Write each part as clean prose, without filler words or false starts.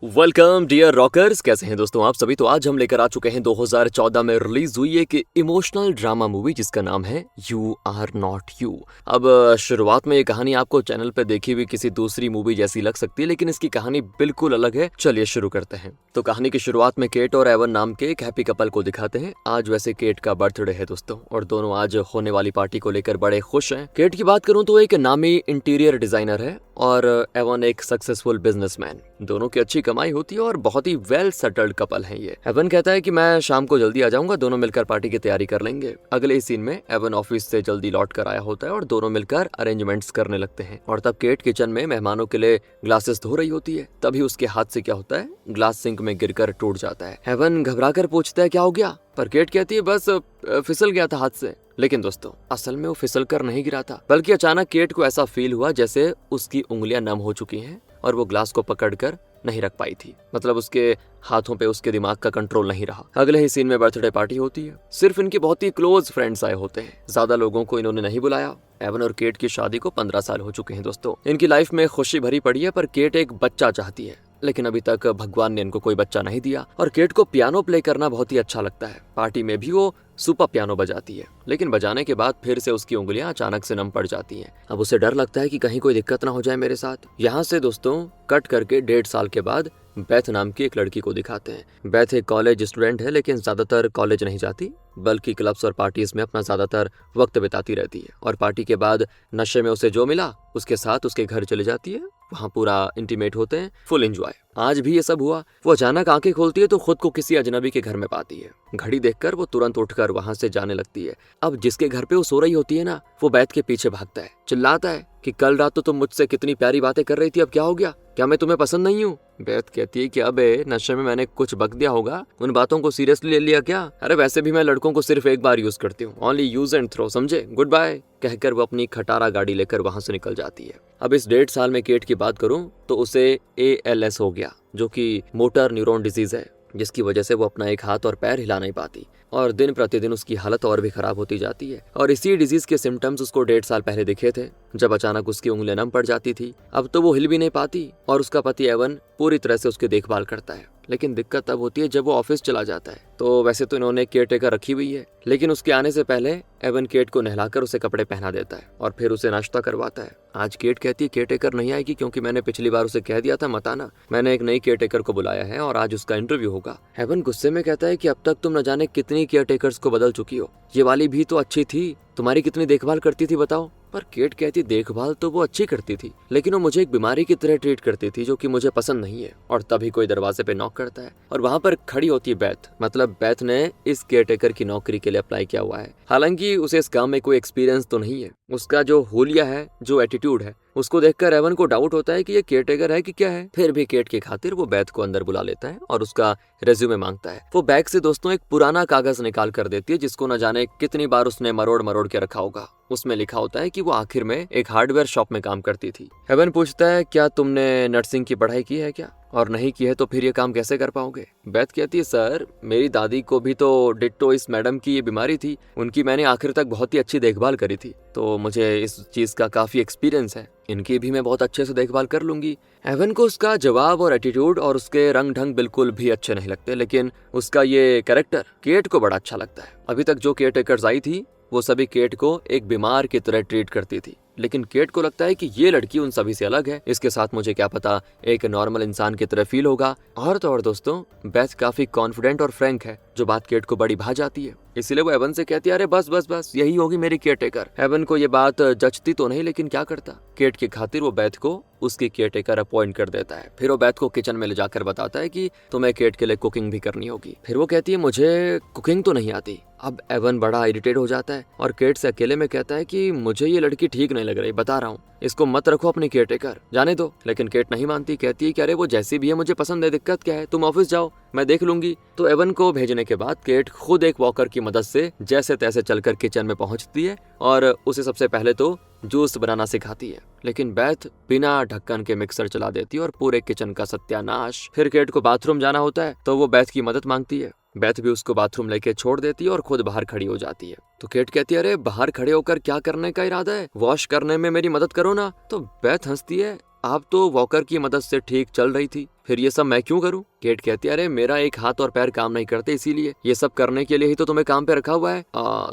Welcome dear rockers, कैसे हैं दोस्तों आप सभी। तो आज हम लेकर आ चुके हैं 2014 में रिलीज हुई एक इमोशनल ड्रामा मूवी जिसका नाम है यू आर नॉट यू। अब शुरुआत में ये कहानी आपको चैनल पे देखी हुई किसी दूसरी मूवी जैसी लग सकती है, लेकिन इसकी कहानी बिल्कुल अलग है। चलिए शुरू करते हैं। तो कहानी की शुरुआत में केट और एवन नाम के एक हैप्पी कपल को दिखाते हैं। आज वैसे केट का बर्थडे है दोस्तों, और दोनों आज होने वाली पार्टी को लेकर बड़े खुश हैं। केट की बात करूं तो एक नामी इंटीरियर डिजाइनर है और एवन एक सक्सेसफुल बिजनेसमैन। दोनों की अच्छी कमाई होती है और बहुत ही वेल सेटल्ड कपल है ये। एवन कहता है कि मैं शाम को जल्दी आ जाऊंगा, दोनों मिलकर पार्टी की तैयारी कर लेंगे। अगले ही सीन में एवन ऑफिस से जल्दी लौट कर आया होता है और दोनों मिलकर अरेंजमेंट्स करने लगते हैं। और तब केट किचन में मेहमानों के लिए ग्लासेस धो रही होती है। तभी उसके हाथ से क्या होता है, ग्लास सिंक में गिरकर टूट जाता है। एवन घबराकर पूछता है क्या हो गया, पर केट कहती है बस फिसल गया था हाथ से। लेकिन दोस्तों असल में वो फिसल कर नहीं गिरा था, बल्कि अचानक केट को ऐसा फील हुआ जैसे उसकी उंगलियां नम हो चुकी हैं और वो ग्लास को पकड़कर नहीं रख पाई थी। मतलब उसके हाथों पे उसके दिमाग का कंट्रोल नहीं रहा। अगले ही सीन में बर्थडे पार्टी होती है। सिर्फ इनके बहुत ही क्लोज फ्रेंड्स आए होते हैं, ज्यादा लोगों को इन्होंने नहीं बुलाया। एवन और केट की शादी को 15 साल हो चुके हैं दोस्तों। इनकी लाइफ में खुशी भरी पड़ी है, पर केट एक बच्चा चाहती है, लेकिन अभी तक भगवान ने इनको कोई बच्चा नहीं दिया। और केट को पियानो प्ले करना बहुत ही अच्छा लगता है। पार्टी में भी वो सुपर पियानो बजाती है, लेकिन बजाने के बाद फिर से उसकी उंगलियां अचानक से नम पड़ जाती हैं। अब उसे डर लगता है कि कहीं कोई दिक्कत ना हो जाए मेरे साथ। यहाँ से दोस्तों कट करके 1.5 साल के बाद बेथ नाम की एक लड़की को दिखाते हैं। बेथ एक कॉलेज स्टूडेंट है, लेकिन ज्यादातर कॉलेज नहीं जाती, बल्कि क्लब्स और पार्टीज में अपना ज्यादातर वक्त बिताती रहती है। और पार्टी के बाद नशे में उसे जो मिला उसके साथ उसके घर चले जाती है। वहाँ पूरा इंटीमेट होते हैं, फुल एंजॉय। आज भी ये सब हुआ। वो अचानक आंखें खोलती है तो खुद को किसी अजनबी के घर में पाती है। घड़ी देखकर वो तुरंत उठकर वहां से जाने लगती है। अब जिसके घर पे वो सो रही होती है ना, वो बेथ के पीछे भागता है, चिल्लाता है कि कल रात तो तुम मुझसे कितनी प्यारी बातें कर रही थी, अब क्या हो गया, क्या मैं तुम्हें पसंद नहीं हूँ। बेथ कहती है कि अबे नशे में मैंने कुछ बक दिया होगा, उन बातों को सीरियसली ले लिया क्या। अरे वैसे भी मैं लड़कों को सिर्फ एक बार यूज करती हूँ, ओनली यूज एंड थ्रो, समझे, गुड बाय। कहकर वो अपनी खटारा गाड़ी लेकर वहां से निकल जाती है। अब इस 1.5 साल में केट की बात करूं तो उसे ALS हो गया, जो कि मोटर न्यूरॉन डिजीज है, जिसकी वजह से वो अपना एक हाथ और पैर हिला नहीं पाती और दिन प्रतिदिन उसकी हालत और भी खराब होती जाती है। और इसी डिजीज के सिम्टम्स उसको 1.5 साल पहले दिखे थे, जब अचानक उसकी उंगलियां नम पड़ जाती थी। अब तो वो हिल भी नहीं पाती और उसका पति एवन पूरी तरह से उसकी देखभाल करता है। लेकिन दिक्कत तब होती है जब वो ऑफिस चला जाता है। तो वैसे तो इन्होंने केयर टेकर रखी हुई है, लेकिन उसके आने से पहले एवन केट को नहलाकर उसे कपड़े पहना देता है और फिर उसे नाश्ता करवाता है। आज केट कहती है केयर टेकर नहीं आएगी क्योंकि मैंने पिछली बार उसे कह दिया था मत आना। मैंने एक नई केयर टेकर को बुलाया है और आज उसका इंटरव्यू होगा। एवन गुस्से में कहता है कि अब तक तुम न जाने कितनी केयर टेकर्स को बदल चुकी हो, ये वाली भी तो अच्छी थी, तुम्हारी कितनी देखभाल करती थी बताओ। पर केट कहती देखभाल तो वो अच्छी करती थी, लेकिन वो मुझे एक बीमारी की तरह ट्रीट करती थी, जो कि मुझे पसंद नहीं है। और तभी कोई दरवाजे पे नॉक करता है और वहां पर खड़ी होती है बेथ। मतलब बेथ ने इस केयरटेकर की नौकरी के लिए अप्लाई किया हुआ है। हालांकि उसे इस काम में कोई एक्सपीरियंस तो नहीं है। उसका जो हुलिया है, जो एटीट्यूड है, उसको देखकर एवन को डाउट होता है कि ये केयरटेकर है कि क्या है। फिर भी केट की खातिर वो बेथ को अंदर बुला लेता है और उसका रेज्यूमे मांगता है। वो बैग से दोस्तों एक पुराना कागज निकाल कर देती है, जिसको न जाने कितनी बार उसने मरोड़ मरोड़ के रखा होगा। उसमें लिखा होता है कि वो आखिर में एक हार्डवेयर शॉप में काम करती थी। एवन पूछता है क्या तुमने नर्सिंग की पढ़ाई की है क्या, और नहीं की है तो फिर ये काम कैसे कर पाओगे। बेथ कहती है सर मेरी दादी को भी तो डिट्टो इस मैडम की ये बीमारी थी, उनकी मैंने आखिर तक बहुत ही अच्छी देखभाल करी थी, तो मुझे इस चीज का काफी एक्सपीरियंस है, इनकी भी मैं बहुत अच्छे से देखभाल कर लूंगी। एवन को उसका जवाब और एटीट्यूड और उसके रंग ढंग बिल्कुल भी अच्छे नहीं लगते, लेकिन उसका ये कैरेक्टर केट को बड़ा अच्छा लगता है। अभी तक जो केयर टेकर्स आई थी वो सभी केट को एक बीमार की तरह ट्रीट करती थी, लेकिन केट को लगता है कि ये लड़की उन सभी से अलग है, इसके साथ मुझे क्या पता एक नॉर्मल इंसान की तरह फील होगा। और तो और दोस्तों बेथ काफी कॉन्फिडेंट और फ्रैंक है, जो बात केट को बड़ी भा जाती है। इसलिए वो एवन से कहती है अरे बस बस बस यही होगी मेरी केयर टेकर। एवन को ये बात जचती तो नहीं, लेकिन क्या करता, केट की खातिर वो बेथ को उसकी केयर टेकर अपॉइंट कर देता है। फिर वो बेथ को किचन में ले जाकर बताता है कि तुम्हें केट के लिए कुकिंग भी करनी होगी। फिर वो कहती है मुझे कुकिंग तो नहीं आती। अब एवन बड़ा इरिटेट हो जाता है और केट से अकेले में कहता है कि मुझे ये लड़की ठीक नहीं लग रही, बता रहा हूँ, इसको मत रखो अपनी केयर टेकर, जाने दो। लेकिन केट नहीं मानती, कहती है कि अरे वो जैसी भी है मुझे पसंद है, दिक्कत क्या है, तुम ऑफिस जाओ मैं देख लूंगी। तो एवन को भेजने के बाद केट खुद एक वॉकर की मदद से जैसे तैसे चलकर किचन में पहुंचती है और उसे सबसे पहले तो जूस बनाना सिखाती है। लेकिन बेथ बिना ढक्कन के मिक्सर चला देती है और पूरे किचन का सत्यानाश। फिर केट को बाथरूम जाना होता है तो वो बेथ की मदद मांगती है। बेथ भी उसको बाथरूम लेके छोड़ देती है और खुद बाहर खड़ी हो जाती है। तो केट कहती है अरे बाहर खड़े होकर क्या करने का इरादा है, वॉश करने में मेरी मदद करो ना। तो बेथ हंसती है आप तो वॉकर की मदद से ठीक चल रही थी, फिर ये सब मैं क्यों करूं? केट कहती है, अरे मेरा एक हाथ और पैर काम नहीं करते, इसीलिए ये सब करने के लिए ही तो तुम्हें काम पे रखा हुआ है।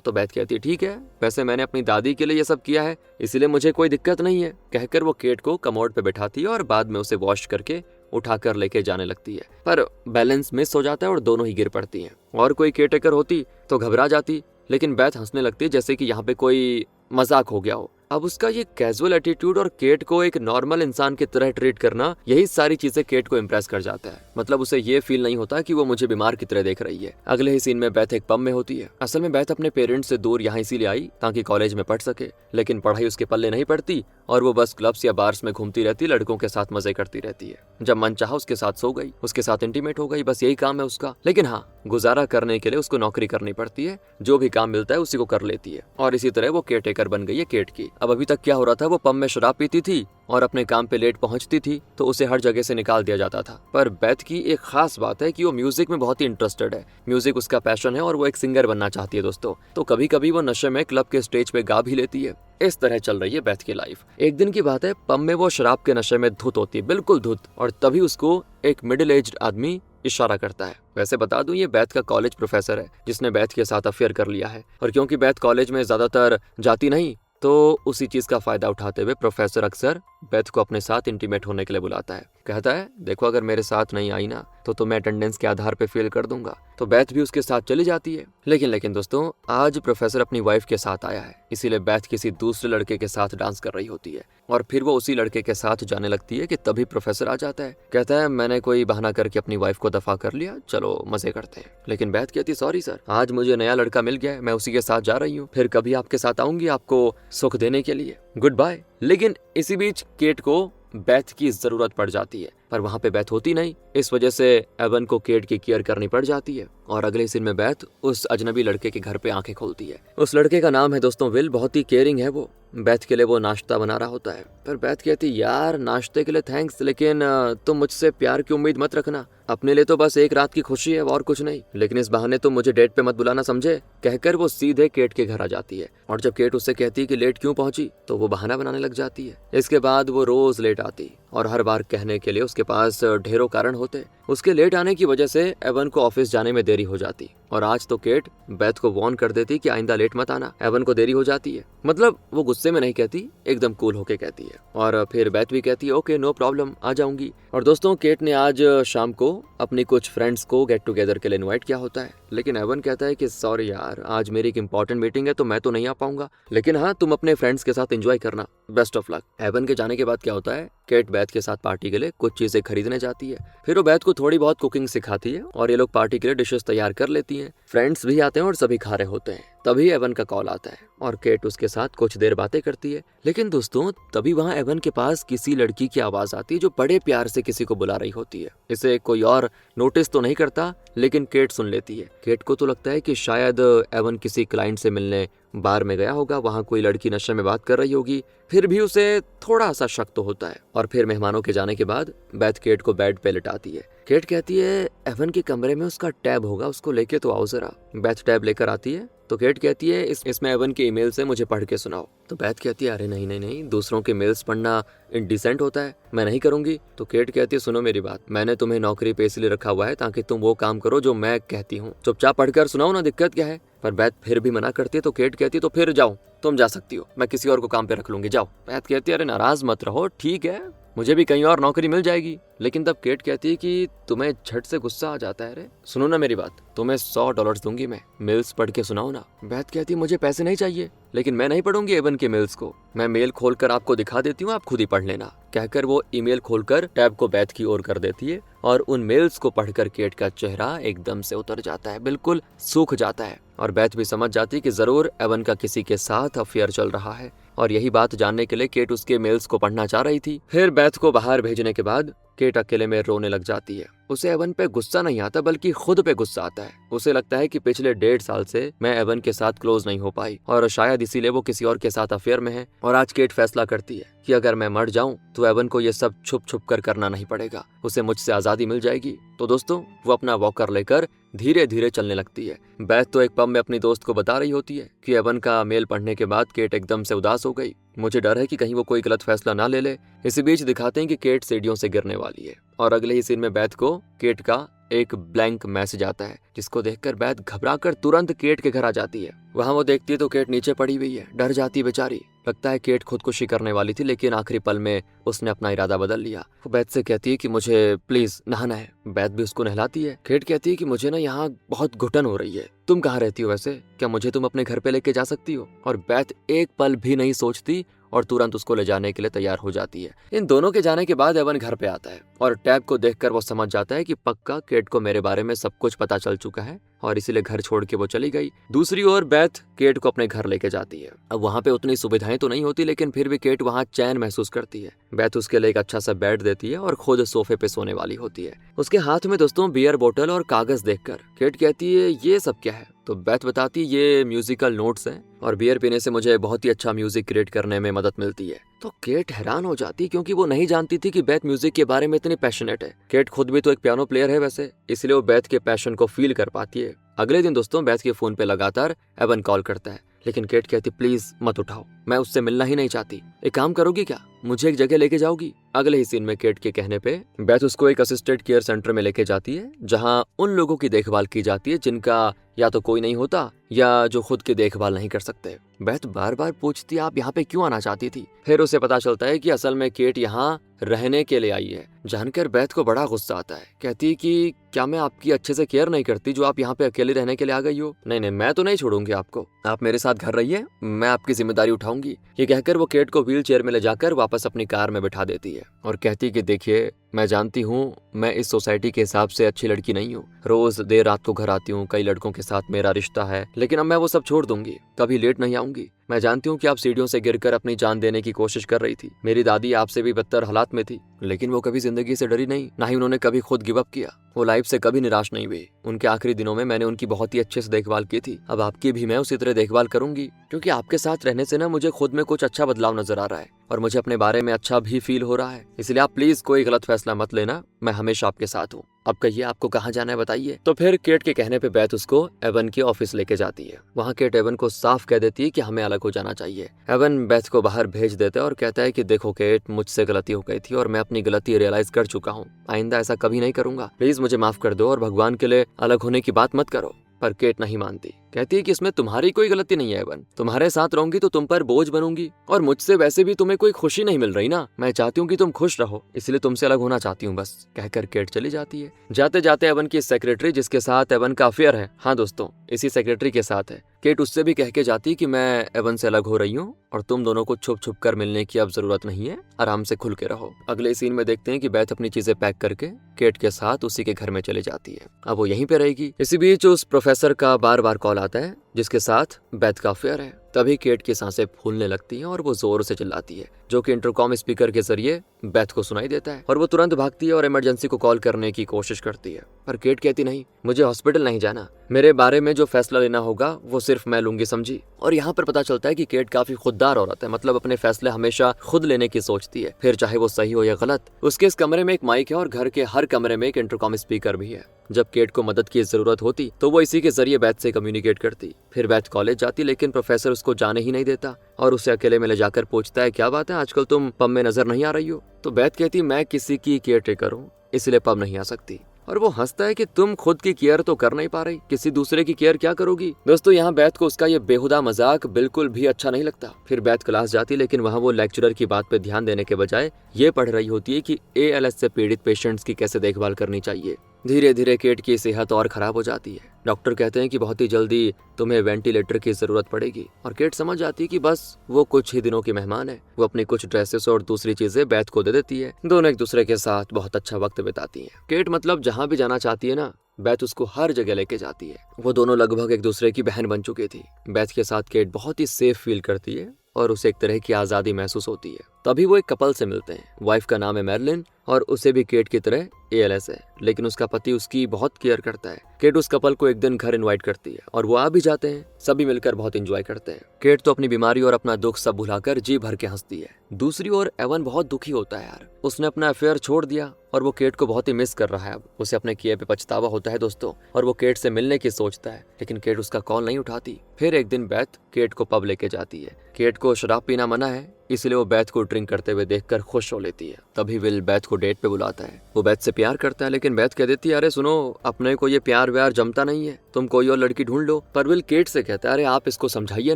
तो बेथ कहती है, ठीक है, वैसे मैंने अपनी दादी के लिए ये सब किया है, इसीलिए मुझे कोई दिक्कत नहीं है। कहकर वो केट को कमोड पे बैठाती है और बाद में उसे वॉश करके उठाकर लेके जाने लगती है, पर बैलेंस मिस हो जाता है और दोनों ही गिर पड़ती हैं। और कोई केयरटेकर होती तो घबरा जाती, लेकिन बेथ हंसने लगती है जैसे कि यहाँ पे कोई मजाक हो गया हो। अब उसका ये कैजुअल एटीट्यूड और केट को एक नॉर्मल इंसान की तरह ट्रीट करना, यही सारी चीजें केट को इम्प्रेस कर जाता है। मतलब उसे ये फील नहीं होता कि वो मुझे बीमार की तरह देख रही है। अगले ही सीन में बेथ एक पब में होती है। असल में बेथ अपने पेरेंट्स से दूर यहाँ इसीलिए आई ताकि कॉलेज में पढ़ सके, लेकिन पढ़ाई उसके पल्ले नहीं पड़ती और वो बस क्लब्स या बार्स में घूमती रहती, लड़कों के साथ मजे करती रहती है। जब मन चाहा उसके साथ सो गई, उसके साथ इंटीमेट हो गई, बस यही काम है उसका। लेकिन हाँ, गुजारा करने के लिए उसको नौकरी करनी पड़ती है, जो भी काम मिलता है उसी को कर लेती है और इसी तरह वो केयरटेकर बन गई है केट की। अब अभी तक क्या हो रहा था, वो पब में शराब पीती थी और अपने काम पे लेट पहुंचती थी तो उसे हर जगह से निकाल दिया जाता था। पर बेथ की एक खास बात है कि वो म्यूजिक में बहुत ही इंटरेस्टेड है, म्यूजिक उसका पैशन है और वो एक सिंगर बनना चाहती है दोस्तों। तो कभी कभी वो नशे में क्लब के स्टेज पे गा भी लेती है। इस तरह चल रही है बेथ की लाइफ। एक दिन की बात है, पब में वो शराब के नशे में धुत होती है, बिल्कुल धुत, और तभी उसको एक मिडिल एज्ड आदमी इशारा करता है। वैसे बता दूं, ये बेथ का कॉलेज प्रोफेसर है जिसने बेथ के साथ अफेयर कर लिया है, और क्योंकि बेथ कॉलेज में ज्यादातर जाती नहीं तो उसी चीज का फायदा उठाते हुए प्रोफेसर अक्सर बेथ को अपने साथ इंटीमेट होने के लिए बुलाता है। कहता है, देखो अगर मेरे साथ नहीं आई ना तो तुम्हें अटेंडेंस के आधार पे फेल कर दूंगा। तो बेथ भी उसके साथ चली जाती है। लेकिन दोस्तों, आज प्रोफेसर अपनी वाइफ के साथ आया है, इसीलिए बेथ किसी दूसरे लड़के के साथ डांस कर रही होती है और फिर वो उसी लड़के के साथ जाने लगती है कि तभी प्रोफेसर आ जाता है। कहता है, मैंने कोई बहाना करके अपनी वाइफ को दफा कर लिया, चलो मजे करते हैं। लेकिन बेथ कहती, सॉरी सर, आज मुझे नया लड़का मिल गया है, मैं उसी के साथ जा रही हूँ, फिर कभी आपके साथ आऊंगी आपको सुख देने के लिए, गुड बाय। लेकिन इसी बीच केट को बेथ की जरूरत पड़ जाती है, पर वहां पे बेथ होती नहीं। इस वजह से एवन को केट की केयर करनी पड़ जाती है और अगले सीन में बेथ उस अजनबी लड़के के घर पे आंखें खोलती है। उस लड़के का नाम है दोस्तों विल, बहुत ही केयरिंग है वो। बेथ के लिए वो नाश्ता बना रहा होता है, पर बेथ कहती, यार नाश्ते के लिए थैंक्स, लेकिन तुम मुझसे प्यार की उम्मीद मत रखना, अपने लिए तो बस एक रात की खुशी है और कुछ नहीं, लेकिन इस बहाने तुम मुझे डेट पे मत बुलाना, समझे। कहकर वो सीधे केट के घर आ जाती है और जब केट उससे कहती है कि लेट क्यों पहुंची तो वो बहाना बनाने लग जाती है। इसके बाद वो रोज लेट आती और हर बार कहने के लिए उसके पास ढेरों कारण होते। उसके लेट आने की वजह से एवन को ऑफिस जाने में देरी हो जाती और आज तो केट बेथ को वार्न कर देती कि आइंदा लेट मत आना, एवन को देरी हो जाती है। मतलब वो गुस्से में नहीं कहती, एकदम कूल होके कहती है और फिर बेथ भी कहती है, ओके नो प्रॉब्लम, आ जाऊंगी। और दोस्तों, केट ने आज शाम को अपनी कुछ फ्रेंड्स को गेट टुगेदर के लिए इनवाइट किया होता है, लेकिन एवन कहता है कि सॉरी यार, आज मेरी एक इंपॉर्टेंट मीटिंग है तो मैं तो नहीं आ पाऊंगा, लेकिन हाँ तुम अपने फ्रेंड्स के साथ एंजॉय करना, बेस्ट ऑफ लक। एवन के जाने के बाद क्या होता है, केट बेथ के साथ पार्टी के लिए कुछ चीजें खरीदने जाती है, फिर वो बेथ को थोड़ी बहुत कुकिंग सिखाती है और ये लोग पार्टी के लिए डिशेस तैयार कर लेती हैं। फ्रेंड्स भी आते हैं और सभी खा रहे होते हैं। तभी एवन का कॉल आता है और केट उसके साथ कुछ देर बातें करती है। लेकिन दोस्तों, तभी वहाँ एवन के पास किसी लड़की की आवाज आती है जो बड़े प्यार से किसी को बुला रही होती है। इसे कोई और नोटिस तो नहीं करता, लेकिन केट सुन लेती है। केट को तो लगता है कि शायद एवन किसी क्लाइंट से मिलने बार में गया होगा, वहाँ कोई लड़की नशे में बात कर रही होगी, फिर भी उसे थोड़ा सा शक तो होता है। और फिर मेहमानों के जाने के बाद बेथ केट को बेड पे लिटाती है। केट कहती है, एवन के कमरे में उसका टैब होगा, उसको लेके तो आओ जरा। बेथ टैब लेकर आती है तो केट कहती है, इसमें एवन के ईमेल से मुझे पढ़ के सुनाओ। तो बेथ कहती है, अरे नहीं नहीं नहीं, दूसरों के मेल्स पढ़ना इंडिसेंट होता है, मैं नहीं करूंगी। तो केट कहती है, सुनो मेरी बात, मैंने तुम्हें नौकरी पे इसलिए रखा हुआ है ताकि तुम वो काम करो जो मैं कहती हूँ, चुपचाप पढ़कर सुनाओ ना, दिक्कत क्या है। पर बेथ फिर भी मना करती है तो केट कहती है, तो फिर जाओ, तुम जा सकती हो, मैं किसी और को काम पे रख लूंगी, जाओ। बेथ कहती है, अरे नाराज मत रहो, ठीक है, मुझे भी कहीं और नौकरी मिल जाएगी। लेकिन तब केट कहती है कि तुम्हें झट से गुस्सा आ जाता है। रे सुनो ना मेरी बात, तुम्हें $100 दूंगी मैं, मेल्स पढ़ के सुनाओ ना। बेथ कहती है, मुझे पैसे नहीं चाहिए, लेकिन मैं नहीं पढ़ूंगी एवन के मेल्स को, मैं मेल खोलकर आपको दिखा देती हूँ, आप खुद ही पढ़ लेना। कहकर वो ईमेल खोलकर टैब को बेथ की ओर कर देती है और उन मेल्स को पढ़कर केट का चेहरा एकदम से उतर जाता है, बिल्कुल सूख जाता है और बेथ भी समझ जाती है कि जरूर एवन का किसी के साथ अफेयर चल रहा है और यही बात जानने के लिए केट उसके मेल्स को पढ़ना चाह रही थी। फिर बेथ को बाहर भेजने के बाद केट अकेले में रोने लग जाती है। उसे एवन पे गुस्सा नहीं आता बल्कि खुद पे गुस्सा आता है। उसे लगता है कि पिछले 1.5 साल से मैं एवन के साथ क्लोज नहीं हो पाई और शायद इसीलिए वो किसी और के साथ अफेयर में है। और आज केट फैसला करती है कि अगर मैं मर जाऊं तो एवन को ये सब छुप छुप कर करना नहीं पड़ेगा, उसे मुझसे आजादी मिल जाएगी। तो दोस्तों, वो अपना वॉकर लेकर धीरे धीरे चलने लगती है। बेथ तो एक पब में अपनी दोस्त को बता रही होती है कि एवन का मेल पढ़ने के बाद केट एकदम से उदास हो गई मुझे डर है कि कहीं वो कोई गलत फैसला ना ले ले। इसी बीच दिखाते हैं कि केट सीढ़ियों से गिरने वाली है और अगले ही सीन में बेथ को केट का एक ब्लैंक मैसेज आता है, जिसको देखकर बेथ घबराकर तुरंत केट के घर आ जाती है। वहां वो देखती है तो केट नीचे पड़ी हुई है, डर जाती है बेचारी। लगता है केट खुदकुशी करने वाली थी, लेकिन आखिरी पल में उसने अपना इरादा बदल लिया। वो बेथ से कहती है कि मुझे प्लीज नहाना है। बेथ भी उसको नहलाती है। केट कहती है कि मुझे ना यहाँ बहुत घुटन हो रही है, तुम कहाँ रहती हो वैसे, क्या मुझे तुम अपने घर पे लेके जा सकती हो? और बेथ एक पल भी नहीं सोचती और तुरंत उसको ले जाने के लिए तैयार हो जाती है। इन दोनों के जाने के बाद एवन घर पे आता है और टैब को देखकर वो समझ जाता है कि पक्का केट को मेरे बारे में सब कुछ पता चल चुका है और इसीलिए घर छोड़ के वो चली गई। दूसरी ओर बेथ केट को अपने घर लेके जाती है। अब वहाँ पे उतनी सुविधाएं तो नहीं होती, लेकिन फिर भी केट वहाँ चैन महसूस करती है। बेथ उसके लिए एक अच्छा सा बेड देती है और खुद सोफे पे सोने वाली होती है। उसके हाथ में दोस्तों बियर बोतल और कागज देखकर केट कहती है ये सब क्या है? तो बेथ बताती ये म्यूजिकल नोट्स हैं और बियर पीने से मुझे बहुत ही अच्छा म्यूजिक क्रिएट करने में मदद मिलती है। तो केट हैरान हो जाती क्योंकि वो नहीं जानती थी कि बेथ म्यूजिक के बारे में इतनी पैशनेट है। केट खुद भी तो एक पियानो प्लेयर है वैसे, इसलिए वो बेथ के पैशन को फील कर पाती है। अगले दिन दोस्तों बेथ के फोन पे लगातार एवन कॉल करता है, लेकिन केट कहती प्लीज मत उठाओ, मैं उससे मिलना ही नहीं चाहती। एक काम करोगी क्या, मुझे एक जगह लेके जाओगी? अगले ही सीन में केट के कहने पे बेथ उसको एक असिस्टेड केयर सेंटर में लेके जाती है, जहां उन लोगों की देखभाल की जाती है जिनका या तो कोई नहीं होता या जो खुद की देखभाल नहीं कर सकते। बेथ बार बार पूछती आप यहाँ पे क्यों आना चाहती थी? फिर उसे पता चलता है कि असल में केट यहाँ रहने के लिए आई है। जानकर बेथ को बड़ा गुस्सा आता है। कहती कि क्या मैं आपकी अच्छे से केयर नहीं करती जो आप यहाँ पे अकेले रहने के लिए आ गई हो? नहीं नहीं, मैं तो नहीं छोड़ूंगी आपको, आप मेरे साथ घर रहिए, मैं आपकी जिम्मेदारी उठाऊंगी। ये कहकर वो केट को व्हील चेयर में ले जाकर वापस अपनी कार में बिठा देती है और कहती कि देखिए मैं जानती हूँ मैं इस सोसाइटी के हिसाब से अच्छी लड़की नहीं हूँ, रोज देर रात को घर आती हूँ, कई लड़कों के साथ मेरा रिश्ता है, लेकिन अब मैं वो सब छोड़ दूंगी, कभी लेट नहीं आऊंगी। मैं जानती हूँ कि आप सीढ़ियों से गिरकर अपनी जान देने की कोशिश कर रही थी, मेरी दादी आपसे भी बदतर हालात में थी, लेकिन वो कभी जिंदगी से डरी नहीं, ना ही उन्होंने कभी खुद गिव अप किया। वो लाइफ से कभी निराश नहीं हुई। उनके आखिरी दिनों में मैंने उनकी बहुत ही अच्छे से देखभाल की थी, अब आपकी भी मैं उसी तरह देखभाल करूंगी, क्योंकि आपके साथ रहने से ना मुझे खुद में कुछ अच्छा बदलाव नजर आ रहा है और मुझे अपने बारे में अच्छा भी फील हो रहा है। इसलिए आप प्लीज कोई गलत फैसला मत लेना, मैं हमेशा आपके साथ हूँ। अब कहिए आपको कहाँ जाना है बताइए। तो फिर केट के कहने पे बेथ उसको एवन के ऑफिस लेके जाती है। वहाँ केट एवन को साफ कह देती है कि हमें अलग हो जाना चाहिए। एवन बेथ को बाहर भेज देता है और कहता है कि देखो केट, मुझसे गलती हो गई थी और मैं अपनी गलती रियलाइज कर चुका हूँ, आइंदा ऐसा कभी नहीं करूंगा, प्लीज मुझे माफ कर दो और भगवान के लिए अलग होने की बात मत करो। पर केट नहीं मानती, कहती है कि इसमें तुम्हारी कोई गलती नहीं है एवन, तुम्हारे साथ रहूंगी तो तुम पर बोझ बनूंगी और मुझसे वैसे भी तुम्हें कोई खुशी नहीं मिल रही ना, मैं चाहती हूँ कि तुम खुश रहो, इसलिए तुमसे अलग होना चाहती हूँ बस, कहकर केट चली जाती है। जाते जाते एवन की सेक्रेटरी जिसके साथ एवन का अफेयर है, हाँ दोस्तों इसी सेक्रेटरी के साथ है, केट उससे भी कह के जाती कि मैं एवन से अलग हो रही हूँ और तुम दोनों को छुप छुप कर मिलने की अब जरूरत नहीं है, आराम से खुल के रहो। अगले सीन में देखते हैं कि बेथ अपनी चीजें पैक करके केट के साथ उसी के घर में चली जाती है। अब वो यहीं पे रहेगी। इसी बीच उस प्रोफेसर का बार बार कॉल आता है जिसके साथ बेथ का अफेयर है। तभी केट की सांसें फूलने लगती हैं और वो जोर से चिल्लाती है, जो कि इंटरकॉम स्पीकर के जरिए बेथ को सुनाई देता है और वो तुरंत भागती है और इमरजेंसी को कॉल करने की कोशिश करती है। पर केट कहती नहीं, मुझे हॉस्पिटल नहीं जाना, मेरे बारे में जो फैसला लेना होगा वो सिर्फ मैं लूंगी, समझी। और यहाँ पर पता चलता है कि केट काफी खुददार औरत है, मतलब अपने फैसले हमेशा खुद लेने की सोचती है, फिर चाहे वो सही हो या गलत। उसके इस कमरे में एक माइक है और घर के हर कमरे में एक इंटरकॉम स्पीकर भी है। जब केट को मदद की जरूरत होती तो वो इसी के जरिए बेथ से कम्युनिकेट करती। फिर बेथ कॉलेज जाती, लेकिन प्रोफेसर उसको जाने ही नहीं देता और उसे अकेले में ले जाकर पूछता है, क्या बात है आजकल तुम पब में नजर नहीं आ रही हो? तो बेथ कहती, मैं किसी की केयर टेकर हूँ, इसलिए पब नहीं आ सकती। और वो हंसता है कि तुम खुद की केयर तो कर नहीं पा रही, किसी दूसरे की केयर क्या करोगी? दोस्तों यहाँ बेथ को उसका ये बेहुदा मजाक बिल्कुल भी अच्छा नहीं लगता। फिर बेथ क्लास जाती, लेकिन वहाँ वो लेक्चरर की बात पे ध्यान देने के बजाय ये पढ़ रही होती है कि ALS से पीड़ित पेशेंट्स की कैसे देखभाल करनी चाहिए। धीरे धीरे केट की सेहत और खराब हो जाती है। डॉक्टर कहते हैं कि बहुत ही जल्दी तुम्हें वेंटिलेटर की जरूरत पड़ेगी और केट समझ जाती है कि बस वो कुछ ही दिनों की मेहमान है। वो अपनी कुछ ड्रेसेस और दूसरी चीजें बेथ को दे देती है। दोनों एक दूसरे के साथ बहुत अच्छा वक्त बिताती हैं। केट मतलब जहाँ भी जाना चाहती है ना, बेथ उसको हर जगह लेके जाती है। वो दोनों लगभग एक दूसरे की बहन बन चुकी थी। बेथ के साथ केट बहुत ही सेफ फील करती है और उसे एक तरह की आजादी महसूस होती है। तभी वो एक कपल से मिलते हैं। वाइफ का नाम है मैरलिन और उसे भी केट की तरह ALS है, लेकिन उसका पति उसकी बहुत केयर करता है। केट उस कपल को एक दिन घर इनवाइट करती है और वो आ भी जाते हैं। सभी मिलकर बहुत एंजॉय करते हैं। केट तो अपनी बीमारी और अपना दुख सब भुलाकर जी भर के हंसती है। दूसरी ओर एवन बहुत दुखी होता है यार, उसने अपना अफेयर छोड़ दिया और वो केट को बहुत ही मिस कर रहा है। अब उसे अपने किए पे पछतावा होता है दोस्तों, और वो केट से मिलने की सोचता है, लेकिन केट उसका कॉल नहीं उठाती। फिर एक दिन बेथ केट को पब लेके जाती है। केट को शराब पीना मना है, इसलिए वो बैथ को ड्रिंक करते हुए देखकर खुश हो लेती है। तभी विल बैथ को डेट पे बुलाता है। वो बैथ से प्यार करता है, लेकिन बैथ कह देती है अरे सुनो, अपने को ये प्यार व्यार जमता नहीं है, तुम कोई और लड़की ढूंढ लो। पर विल केट से कहता है अरे आप इसको समझाइए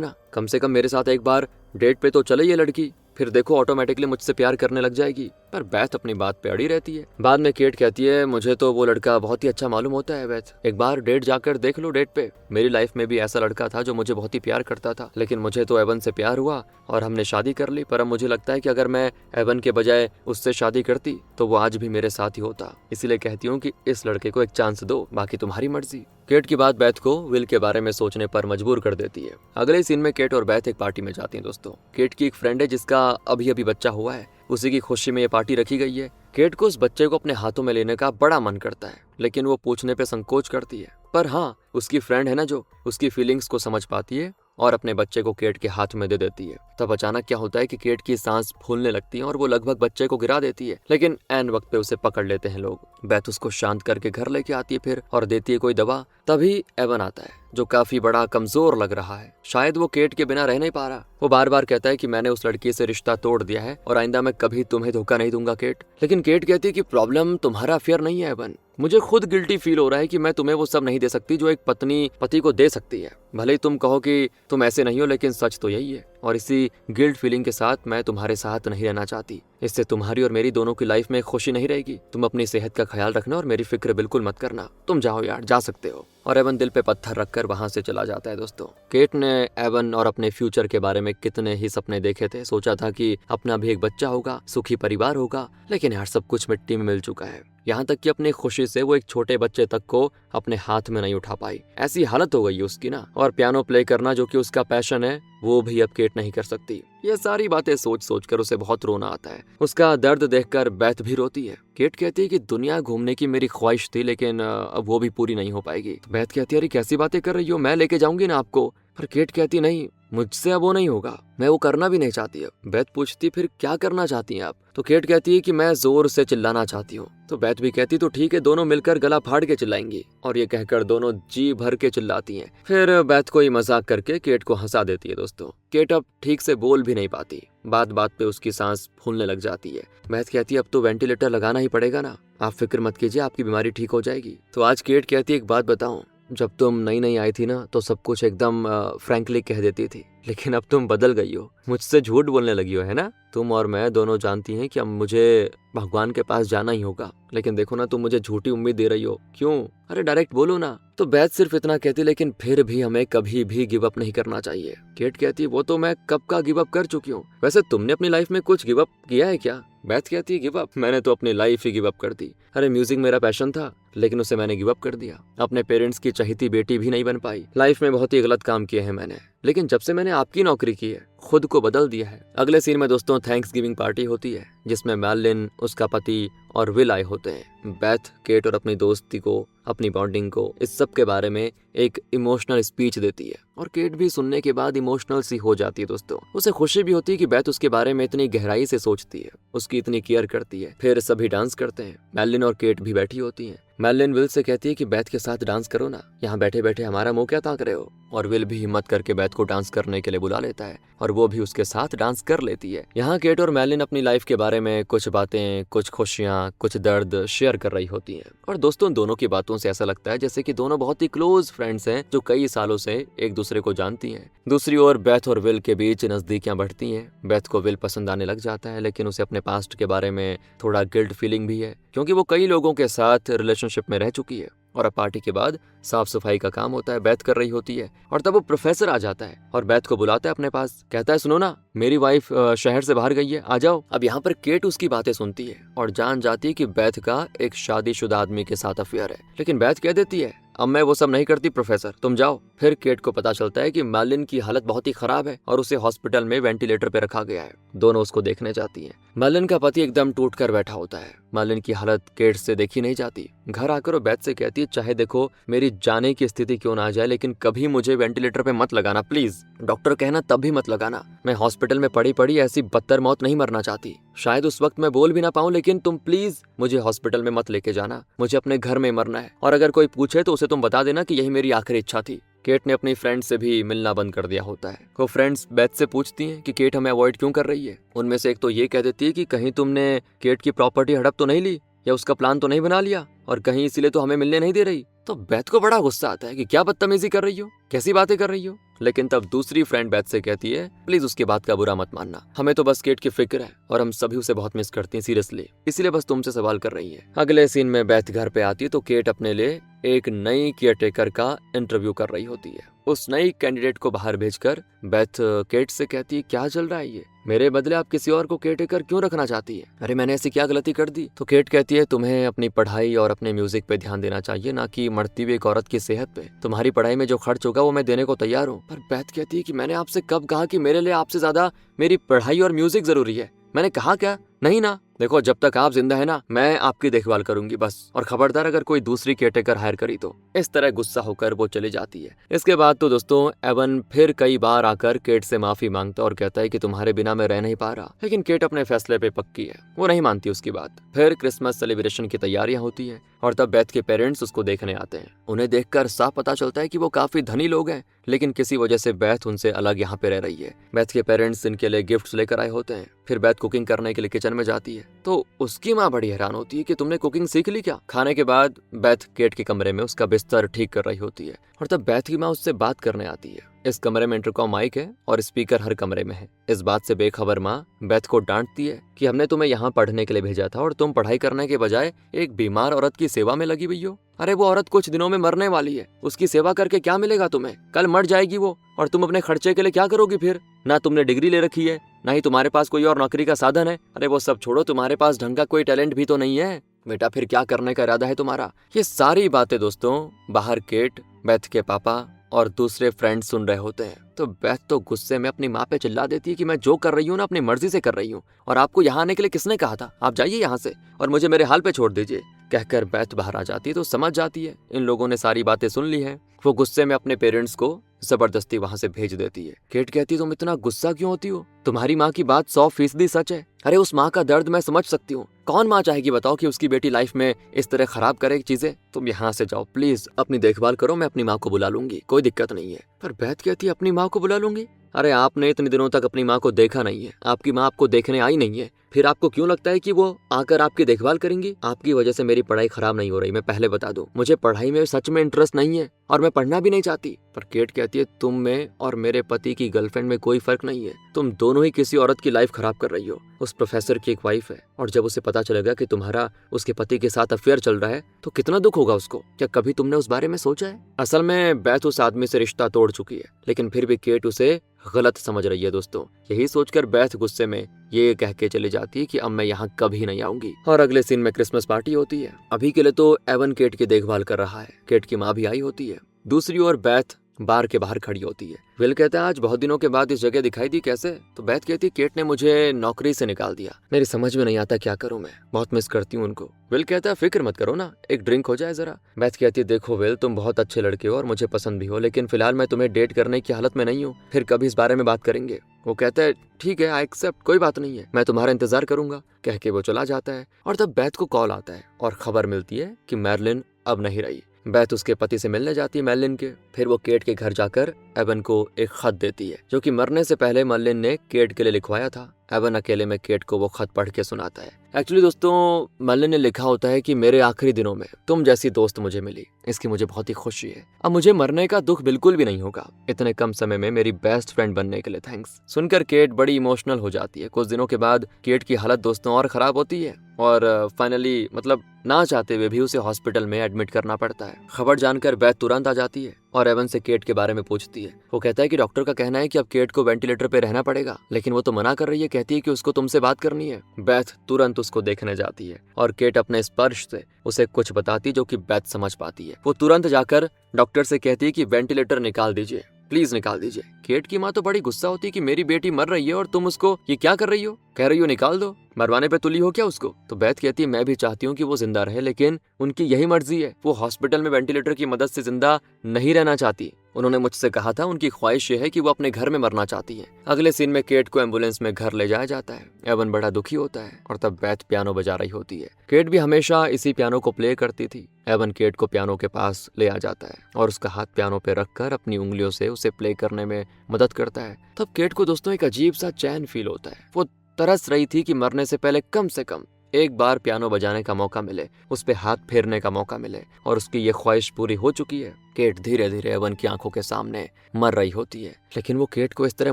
ना, कम से कम मेरे साथ एक बार डेट पे तो चले ये लड़की, फिर देखो ऑटोमेटिकली मुझसे प्यार करने लग जाएगी। पर बैथ अपनी बात पे अड़ी रहती है। बाद में केट कहती है मुझे तो वो लड़का बहुत ही अच्छा मालूम होता है बैथ, एक बार डेट जाकर देख लो डेट पे। मेरी लाइफ में भी ऐसा लड़का था जो मुझे बहुत ही प्यार करता था, लेकिन मुझे तो एवन से प्यार हुआ और हमने शादी कर ली। पर अब मुझे लगता है कि अगर मैं एवन के बजाय उससे शादी करती तो वो आज भी मेरे साथ ही होता। इसीलिए कहती हूँ कि इस लड़के को एक चांस दो, बाकी तुम्हारी मर्जी। केट की बात बैथ को विल के बारे में सोचने पर मजबूर कर देती है। अगले सीन में केट और बैथ एक पार्टी में जाती हैं दोस्तों। केट की एक फ्रेंड है जिसका अभी अभी बच्चा हुआ है, उसी की खुशी में ये पार्टी रखी गई है। केट को उस बच्चे को अपने हाथों में लेने का बड़ा मन करता है, लेकिन वो पूछने पे संकोच करती है। पर हाँ, उसकी फ्रेंड है ना जो उसकी फीलिंग्स को समझ पाती है और अपने बच्चे को केट के हाथ में दे देती है। तब अचानक क्या होता है कि केट की सांस फूलने लगती है और वो लगभग बच्चे को गिरा देती है, लेकिन ऐन वक्त पे उसे पकड़ लेते हैं लोग। बैथ उसको शांत करके घर लेके आती है फिर और देती है कोई दवा। तभी एवन आता है जो काफी बड़ा कमजोर लग रहा है, शायद वो केट के बिना रह नहीं पा रहा। वो बार बार कहता है कि मैंने उस लड़की से रिश्ता तोड़ दिया है और आइंदा मैं कभी तुम्हें धोखा नहीं दूंगा केट। लेकिन केट कहती है कि प्रॉब्लम तुम्हारा अफेयर नहीं है एवन, मुझे खुद गिल्टी फील हो रहा है कि मैं तुम्हें वो सब नहीं दे सकती जो एक पत्नी पति को दे सकती है। भले ही तुम कहो कि तुम ऐसे नहीं हो, लेकिन सच तो यही है और इसी गिल्ट फीलिंग के साथ मैं तुम्हारे साथ नहीं रहना चाहती। इससे तुम्हारी और मेरी दोनों की लाइफ में खुशी नहीं रहेगी। तुम अपनी सेहत का ख्याल रखना और मेरी फिक्र बिल्कुल मत करना। तुम जाओ यार, जा सकते हो। और एवन दिल पे पत्थर रखकर वहां से चला जाता है दोस्तों। केट ने एवन और अपने फ्यूचर के बारे में कितने ही सपने देखे थे। सोचा था कि अपना भी एक बच्चा होगा, सुखी परिवार होगा, लेकिन यार सब कुछ मिट्टी में मिल चुका है। यहाँ तक कि अपनी खुशी से वो एक छोटे बच्चे तक को अपने हाथ में नहीं उठा पाई। ऐसी हालत हो गई है उसकी ना। और पियानो प्ले करना जो कि उसका पैशन है, वो भी अब केट नहीं कर सकती। ये सारी बातें सोच सोच कर उसे बहुत रोना आता है। उसका दर्द देखकर बैथ भी रोती है। केट कहती है कि दुनिया घूमने की मेरी ख्वाहिश थी, लेकिन अब वो भी पूरी नहीं हो पाएगी। तो बैथ कहती है अरे कैसी बातें कर रही हो, मैं लेके जाऊंगी ना आपको। पर केट कहती नहीं, मुझसे अब वो नहीं होगा, मैं वो करना भी नहीं चाहती। अब बैथ पूछती फिर क्या करना चाहती हैं आप? तो केट कहती है कि मैं जोर से चिल्लाना चाहती हूँ। तो बैथ भी कहती तो ठीक है, दोनों मिलकर गला फाड़ के चिल्लाएंगी। और ये कहकर दोनों जी भर के चिल्लाती हैं। फिर बैथ कोई मजाक करके केट को हंसा देती है दोस्तों। केट अब ठीक से बोल भी नहीं पाती, बात बात पे उसकी सांस फूलने लग जाती है। बैथ कहती है अब तो वेंटिलेटर लगाना ही पड़ेगा ना, आप फिक्र मत कीजिए, आपकी बीमारी ठीक हो जाएगी। तो आज केट कहती है एक बात बताऊं, जब तुम नई नई आई थी ना तो सब कुछ एकदम फ्रैंकली कह देती थी, लेकिन अब तुम बदल गई हो, मुझसे झूठ बोलने लगी हो, है ना? तुम और मैं दोनों जानती हैं कि अब मुझे भगवान के पास जाना ही होगा, लेकिन देखो ना तुम मुझे झूठी उम्मीद दे रही हो। क्यों? अरे डायरेक्ट बोलो ना। तो बैथ सिर्फ इतना कहती, लेकिन फिर भी हमें कभी भी गिव अप नहीं करना चाहिए। केट कहती वो तो मैं कब का गिव अप कर चुकी हूँ। वैसे तुमने अपनी लाइफ में कुछ गिव अप किया है क्या? बैथ कहती है गिव अप, मैंने तो अपनी लाइफ ही गिव अप कर दी। अरे म्यूजिक मेरा पैशन था, लेकिन उसे मैंने गिव अप कर दिया। अपने पेरेंट्स की चहेती बेटी भी नहीं बन पाई। लाइफ में बहुत ही गलत काम किए हैं मैंने, लेकिन जब से मैंने आपकी नौकरी की है खुद को बदल दिया है। अगले सीन में दोस्तों थैंक्स गिविंग पार्टी होती है, जिसमें मैलिन, उसका पति और विल आए होते हैं। बैथ केट और अपनी दोस्ती को, अपनी बॉन्डिंग को, इस सब के बारे में एक इमोशनल स्पीच देती है और केट भी सुनने के बाद इमोशनल सी हो जाती है दोस्तों। उसे खुशी भी होती है कि बैथ उसके बारे में इतनी गहराई से सोचती है, उसकी इतनी केयर करती है। फिर सभी डांस करते हैं। मैलिन और केट भी बैठी होती हैं। मैलिन विल से कहती है कि बैथ के साथ डांस करो ना, यहाँ बैठे बैठे हमारा मुंह क्या ताक रहे हो। और विल भी हिम्मत करके बैथ को डांस करने के लिए बुला लेता है और वो भी उसके साथ डांस कर लेती है। यहाँ केट और मैलिन अपनी लाइफ के बारे में कुछ बातें, कुछ खुशियाँ, कुछ दर्द शेयर कर रही होती हैं। और दोस्तों दोनों की बातों से ऐसा लगता है जैसे कि दोनों बहुत ही क्लोज फ्रेंड्स हैं जो कई सालों से एक दूसरे को जानती हैं। दूसरी ओर बैथ और विल के बीच नजदीकियां बढ़ती हैं। बैथ को विल पसंद आने लग जाता है, लेकिन उसे अपने पास्ट के बारे में थोड़ा गिल्ट फीलिंग भी है, क्योंकि वो कई लोगों के साथ रिलेशनशिप में रह चुकी है। और अब पार्टी के बाद साफ सफाई का काम होता है, बैथ कर रही होती है। और तब वो प्रोफेसर आ जाता है और बैथ को बुलाता है अपने पास। कहता है सुनो ना, मेरी वाइफ शहर से बाहर गई है, आ जाओ। अब यहाँ पर केट उसकी बातें सुनती है और जान जाती है कि बैथ का एक शादीशुदा आदमी के साथ अफेयर है, लेकिन बैथ कह देती है अब मैं वो सब नहीं करती प्रोफेसर, तुम जाओ। फिर केट को पता चलता है कि मैलिन की हालत बहुत ही खराब है और उसे हॉस्पिटल में वेंटिलेटर पे रखा गया है। दोनों उसको देखने जाती हैं। मैलिन का पति एकदम टूट कर बैठा होता है। मैलिन की हालत केट से देखी नहीं जाती। घर आकर वो बैथ से कहती है चाहे देखो मेरी जाने की स्थिति क्यों ना आ जाए, लेकिन कभी मुझे वेंटिलेटर पे मत लगाना प्लीज। डॉक्टर कहना तब भी मत लगाना। मैं हॉस्पिटल में पड़ी पड़ी ऐसी बदतर मौत नहीं मरना चाहती। शायद उस वक्त मैं बोल भी ना पाऊं, लेकिन तुम प्लीज मुझे हॉस्पिटल में मत लेके जाना। मुझे अपने घर में मरना है और अगर कोई पूछे तो उसे तुम बता देना कि यही मेरी आखिरी इच्छा थी। केट ने अपनी फ्रेंड से भी मिलना बंद कर दिया होता है। वो फ्रेंड्स बेथ से पूछती हैं कि केट हमें अवॉइड क्यों कर रही है। उनमें से एक तो ये कह देती है कि कहीं तुमने केट की प्रॉपर्टी हड़प तो नहीं ली या उसका प्लान तो नहीं बना लिया, और कहीं इसीलिए तो हमें मिलने नहीं दे रही। तो बेथ को बड़ा गुस्सा आता है कि क्या बदतमीजी कर रही हो, कैसी बातें कर रही हो। लेकिन तब दूसरी फ्रेंड बेथ से कहती है प्लीज उसकी बात का बुरा मत मानना, हमें तो बस केट की फिक्र है और हम सभी उसे बहुत मिस करते हैं सीरियसली, इसीलिए बस तुमसे सवाल कर रही है। अगले सीन में बेथ घर पे आती है तो केट अपने लिए एक नई केयरटेकर का इंटरव्यू कर रही होती है। उस नई कैंडिडेट को बाहर भेजकर बेथ केट से कहती है क्या चल रहा है ये, मेरे बदले आप किसी और को केयरटेकर क्यों रखना चाहती है, अरे मैंने ऐसी क्या गलती कर दी। तो केट कहती है तुम्हें अपनी पढ़ाई और अपने म्यूजिक पे ध्यान देना चाहिए, ना कि मरती हुई एक औरत की सेहत पे। तुम्हारी पढ़ाई में जो खर्च होगा वो मैं देने को तैयार हूँ। पर बेथ कहती है कि मैंने आपसे कब कहा कि मेरे लिए आपसे ज्यादा मेरी पढ़ाई और म्यूजिक जरूरी है, मैंने कहा क्या, नहीं ना। देखो जब तक आप जिंदा है ना मैं आपकी देखभाल करूंगी बस, और खबरदार अगर कोई दूसरी केयरटेकर हायर करी तो। इस तरह गुस्सा होकर वो चली जाती है। इसके बाद तो दोस्तों एवन फिर कई बार आकर केट से माफी मांगता और कहता है कि तुम्हारे बिना मैं रह नहीं पा रहा, लेकिन केट अपने फैसले पे पक्की है, वो नहीं मानती उसकी बात। फिर क्रिसमस सेलिब्रेशन की तैयारियां होती है और तब बेथ के पेरेंट्स उसको देखने आते हैं। उन्हें देखकर साफ पता चलता है कि वो काफी धनी लोग हैं, लेकिन किसी वजह से बेथ उनसे अलग यहाँ पे रह रही है। बेथ के पेरेंट्स इनके लिए गिफ्ट्स लेकर आए होते हैं। फिर बेथ कुकिंग करने के लिए किचन में जाती है तो उसकी माँ बड़ी हैरान होती है कि तुमने कुकिंग सीख ली क्या। खाने के बाद बेथ केट के कमरे में उसका बिस्तर ठीक कर रही होती है और तब बेथ की माँ उससे बात करने आती है। इस कमरे में इंटरकॉम माइक है और स्पीकर हर कमरे में है। इस बात से बेखबर माँ बेथ को डांटती है कि हमने तुम्हें यहाँ पढ़ने के लिए भेजा था और तुम पढ़ाई करने के बजाय एक बीमार औरत की सेवा में लगी हुई हो। अरे वो औरत कुछ दिनों में मरने वाली है, उसकी सेवा करके क्या मिलेगा तुम्हें, कल मर जाएगी वो, और तुम अपने खर्चे के लिए क्या करोगी फिर। ना तुमने डिग्री ले रखी है, ना ही तुम्हारे पास कोई और नौकरी का साधन है। अरे वो सब छोड़ो, तुम्हारे पास ढंग का कोई टैलेंट भी तो नहीं है बेटा, फिर क्या करने का इरादा है तुम्हारा। ये सारी बातें दोस्तों बाहर केट, बेथ के पापा और दूसरे फ्रेंड सुन रहे होते हैं। तो बेथ तो गुस्से में अपनी माँ पे चिल्ला देती है कि मैं जो कर रही हूँ ना अपनी मर्जी से कर रही हूँ, और आपको यहाँ आने के लिए किसने कहा था, आप जाइए यहाँ से और मुझे मेरे हाल पे छोड़ दीजिए। कहकर बेथ बाहर आ जाती है तो समझ जाती है इन लोगों ने सारी बातें सुन ली हैं। वो गुस्से में अपने पेरेंट्स को जबरदस्ती वहां से भेज देती है। केट कहती है तुम इतना गुस्सा क्यों होती हो, तुम्हारी माँ की बात 100% सच है। अरे उस माँ का दर्द मैं समझ सकती हूँ, कौन माँ चाहेगी बताओ कि उसकी बेटी लाइफ में इस तरह खराब करे चीजें। तुम यहाँ से जाओ प्लीज, अपनी देखभाल करो, मैं अपनी माँ को बुला लूंगी, कोई दिक्कत नहीं है। पर बेथ कहती है अपनी माँ को बुला लूंगी, अरे आपने इतने दिनों तक अपनी माँ को देखा नहीं है, आपकी माँ आपको देखने आई नहीं है, फिर आपको क्यों लगता है कि वो आकर आपकी देखभाल करेंगी। आपकी वजह से मेरी पढ़ाई खराब नहीं हो रही, मैं पहले बता दूं, मुझे पढ़ाई में सच में इंटरेस्ट नहीं है और मैं पढ़ना भी नहीं चाहती। पर केट कहती है तुम में और मेरे पति की गर्लफ्रेंड में कोई फर्क नहीं है, तुम दोनों ही किसी औरत की लाइफ खराब कर रही हो। उस प्रोफेसर की एक वाइफ है और जब उसे पता चलेगा कि तुम्हारा उसके पति के साथ अफेयर चल रहा है तो कितना दुख होगा उसको। क्या कभी तुमने उस बारे में सोचा है। असल में बेथ उस आदमी से रिश्ता तोड़ चुकी है, लेकिन फिर भी केट उसे गलत समझ रही है दोस्तों। यही सोचकर बेथ गुस्से में ये कह के चली जाती है कि अब मैं यहाँ कभी नहीं आऊंगी। और अगले सीन में क्रिसमस पार्टी होती है। अभी के लिए तो एवन केट की देखभाल कर रहा है, केट की माँ भी आई होती है। दूसरी ओर बेथ बार के बाहर खड़ी होती है। विल कहता है आज बहुत दिनों के बाद इस जगह दिखाई दी कैसे। तो बेथ कहती है केट ने मुझे नौकरी से निकाल दिया, मेरी समझ में नहीं आता क्या करूं, मैं बहुत मिस करती हूँ उनको। विल कहता है फिक्र मत करो ना, एक ड्रिंक हो जाए जरा। बेथ कहती है देखो विल तुम बहुत अच्छे लड़के हो और मुझे पसंद भी हो, लेकिन फिलहाल मैं तुम्हें डेट करने की हालत में नहीं हूँ, फिर कभी इस बारे में बात करेंगे। वो कहता है ठीक है आई एक्सेप्ट, कोई बात नहीं है, मैं तुम्हारा इंतजार करूंगा। कह के वो चला जाता है और तब बेथ को कॉल आता है और खबर मिलती है कि मैरलिन अब नहीं रही। बेथ उसके पति से मिलने जाती है मैरलिन के। फिर वो केट के घर जाकर एवन को एक खत देती है जो कि मरने से पहले मैरलिन ने केट के लिए लिखवाया था। एवन अकेले में केट को वो खत पढ़ के सुनाता है। एक्चुअली दोस्तों मैरलिन ने लिखा होता है कि मेरे आखिरी दिनों में तुम जैसी दोस्त मुझे मिली, इसकी मुझे बहुत ही खुशी है। अब मुझे मरने का दुख बिल्कुल भी नहीं होगा, इतने कम समय में मेरी बेस्ट फ्रेंड बनने के लिए थैंक्स। सुनकर केट बड़ी इमोशनल हो जाती है। कुछ दिनों के बाद केट की हालत दोस्तों और खराब होती है और फाइनली मतलब ना चाहते हुए भी उसे हॉस्पिटल में एडमिट करना पड़ता है। खबर जानकर बेथ तुरंत आ जाती है और एवन से केट के बारे में पूछती है। वो कहता है कि डॉक्टर का कहना है कि अब केट को वेंटिलेटर पे रहना पड़ेगा, लेकिन वो तो मना कर रही है, कहती है कि उसको तुमसे बात करनी है। बेथ तुरंत उसको देखने जाती है और केट अपने स्पर्श से उसे कुछ बताती जो कि बेथ समझ पाती है। वो तुरंत जाकर डॉक्टर से कहती है कि वेंटिलेटर निकाल दीजिए, प्लीज निकाल दीजिए। केट की माँ तो बड़ी गुस्सा होती है कि मेरी बेटी मर रही है और तुम उसको ये क्या कर रही हो, कह रही हो निकाल दो। मरवाने पे तुली हो क्या उसको? तो बेथ कहती है मैं भी चाहती हूँ कि वो जिंदा रहे, लेकिन उनकी यही मर्जी है। वो हॉस्पिटल में वेंटिलेटर की मदद से जिंदा नहीं रहना चाहती। उन्होंने मुझसे कहा था उनकी ख्वाहिश ये है कि वो अपने घर में मरना चाहती है। अगले सीन में केट को एम्बुलेंस में घर ले जाया जाता है। एवन बड़ा दुखी होता है और तब बेथ पियानो बजा रही होती है। केट भी हमेशा इसी पियानो को प्ले करती थी। एवन केट को पियानो के पास ले आ जाता है और उसका हाथ पियानो पे रखकर अपनी उंगलियों से उसे प्ले करने में मदद करता है। तब केट को दोस्तों एक अजीब सा चैन फील होता है। वो तरस रही थी कि मरने से पहले कम से कम एक बार पियानो बजाने का मौका मिले, उस पे हाथ फेरने का मौका मिले, और उसकी ये ख्वाहिश पूरी हो चुकी है। केट धीरे धीरे एवन की आंखों के सामने मर रही होती है, लेकिन वो केट को इस तरह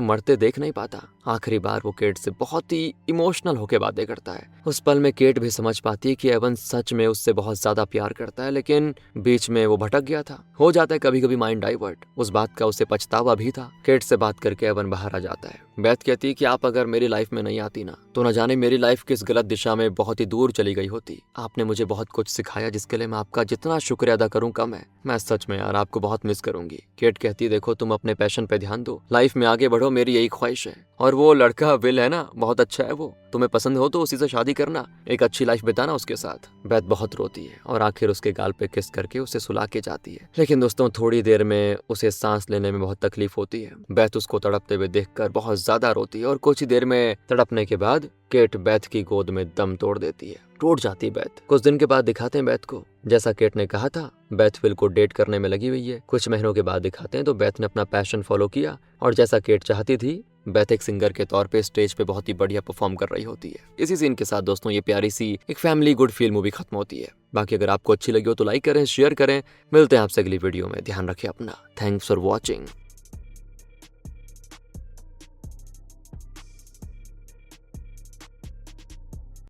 मरते देख नहीं पाता। आखिरी बार वो केट से बहुत ही इमोशनल होकर बातें करता है। उस पल में केट भी समझ पाती है कि एवन सच में उससे बहुत ज्यादा प्यार करता है, लेकिन बीच में वो भटक गया था। हो जाता है कभी कभी माइंड डाइवर्ट। उस बात का उसे पछतावा भी था। केट से बात करके एवन बाहर आ जाता है। बेथ कहती है कि आप अगर मेरी लाइफ में नहीं आती ना, तो न जाने मेरी लाइफ किस गलत दिशा में बहुत ही दूर चली गई होती। आपने मुझे बहुत कुछ सिखाया, जिसके लिए मैं आपका जितना शुक्रिया अदा करूं कम है। मैं सच में यार आपको बहुत मिस करूंगी। केट कहती है देखो तुम अपने पैशन पे ध्यान दो, लाइफ में आगे बढ़ो, मेरी यही ख्वाहिश है। और वो लड़का विल है ना, बहुत अच्छा है वो, तुम्हें पसंद हो तो उसी से शादी करना, एक अच्छी लाइफ बिताना उसके साथ। बेथ बहुत रोती है और आखिर उसके गाल पे किस करके उसे सुला के जाती है। लेकिन दोस्तों थोड़ी देर में उसे सांस लेने में बहुत तकलीफ होती है। बेथ उसको तड़पते हुए देखकर बहुत ज्यादा रोती है और कुछ ही देर में तड़पने के बाद केट बेथ की गोद में दम तोड़ देती है। टूट जाती बेथ। कुछ दिन के बाद दिखाते हैं बेथ को, जैसा केट ने कहा था बेथ विल को डेट करने में लगी हुई है। कुछ महीनों के बाद दिखाते हैं तो बेथ ने अपना पैशन फॉलो किया और जैसा केट चाहती थी बेथ एक सिंगर के तौर पे स्टेज पे बहुत ही बढ़िया परफॉर्म कर रही होती है। इसी सीन के साथ दोस्तों ये प्यारी सी एक फैमिली गुड फील मूवी खत्म होती है। बाकी अगर आपको अच्छी लगी हो तो लाइक करें, शेयर करें। मिलते हैं आपसे अगली वीडियो में। ध्यान रखें अपना। Thanks for watching.